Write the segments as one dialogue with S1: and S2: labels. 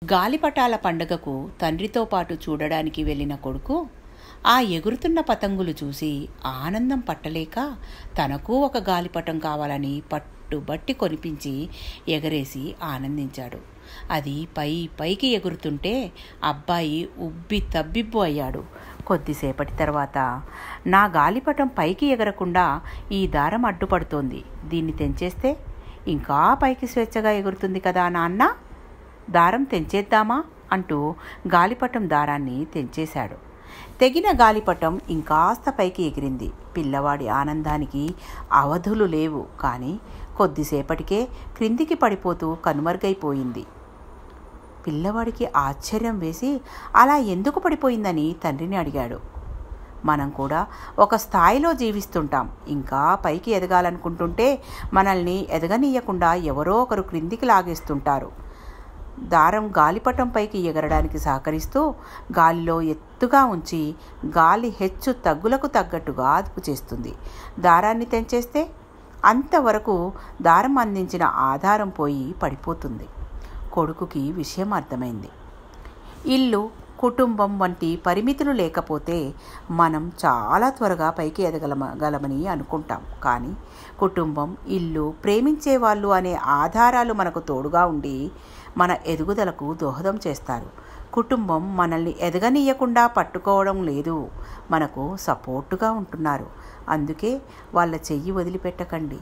S1: గాలిపటాల పండగకు తండ్రితో పాటు చూడడానికి వెళ్ళిన కొడుకు ఆ ఎగురుతున్న పతంగులు చూసి ఆనందం పట్టలేక తనకు ఒక గాలిపటం కావాలని పట్టుబట్టి కొనిపించి ఎగరేసి ఆనందించాడు. అది పైకి ఎగురుతుంటే అబ్బాయి ఉబ్బి తబ్బిబ్బు అయ్యాడు. కొద్దిసేపటి తర్వాత, నా గాలిపటం పైకి ఎగరకుండా ఈ దారం అడ్డుపడుతోంది, దీన్ని తెంచేస్తే ఇంకా పైకి స్వేచ్ఛగా ఎగురుతుంది కదా నాన్న, దారం తెంచేద్దామా అంటూ గాలిపటం దారాన్ని తెంచేశాడు. తెగిన గాలిపటం ఇంకాస్త పైకి ఎగిరింది. పిల్లవాడి ఆనందానికి అవధులు లేవు. కానీ కొద్దిసేపటికే క్రిందికి పడిపోతూ కనుమరుగైపోయింది. పిల్లవాడికి ఆశ్చర్యం వేసి అలా ఎందుకు పడిపోయిందని తండ్రిని అడిగాడు. మనం కూడా ఒక స్థాయిలో జీవిస్తుంటాం. ఇంకా పైకి ఎదగాలనుకుంటుంటే మనల్ని ఎదగనీయకుండా ఎవరో ఒకరు క్రిందికి లాగేస్తుంటారు. దారం గాలిపటం పైకి ఎగరడానికి సహకరిస్తూ గాలిలో ఎత్తుగా ఉంచి గాలి హెచ్చు తగ్గులకు తగ్గట్టుగా అదుపు చేస్తుంది. దారాన్ని తెంచేస్తే అంతవరకు దారం అందించిన ఆధారం పోయి పడిపోతుంది. కొడుకుకి విషయం అర్థమైంది. ఇల్లు, కుటుంబం వంటి పరిమితులు లేకపోతే మనం చాలా త్వరగా పైకి ఎదగలమని అనుకుంటాం. కానీ కుటుంబం, ఇల్లు, ప్రేమించే వాళ్ళు అనే ఆధారాలు మనకు తోడుగా ఉండి మన ఎదుగుదలకు దోహదం చేస్తారు. కుటుంబం మనల్ని ఎదగనీయకుండా పట్టుకోవడం లేదు, మనకు సపోర్టుగా ఉంటున్నారు. అందుకే వాళ్ళ చెయ్యి వదిలిపెట్టకండి.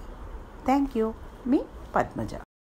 S1: Thank you. మీ పద్మజ.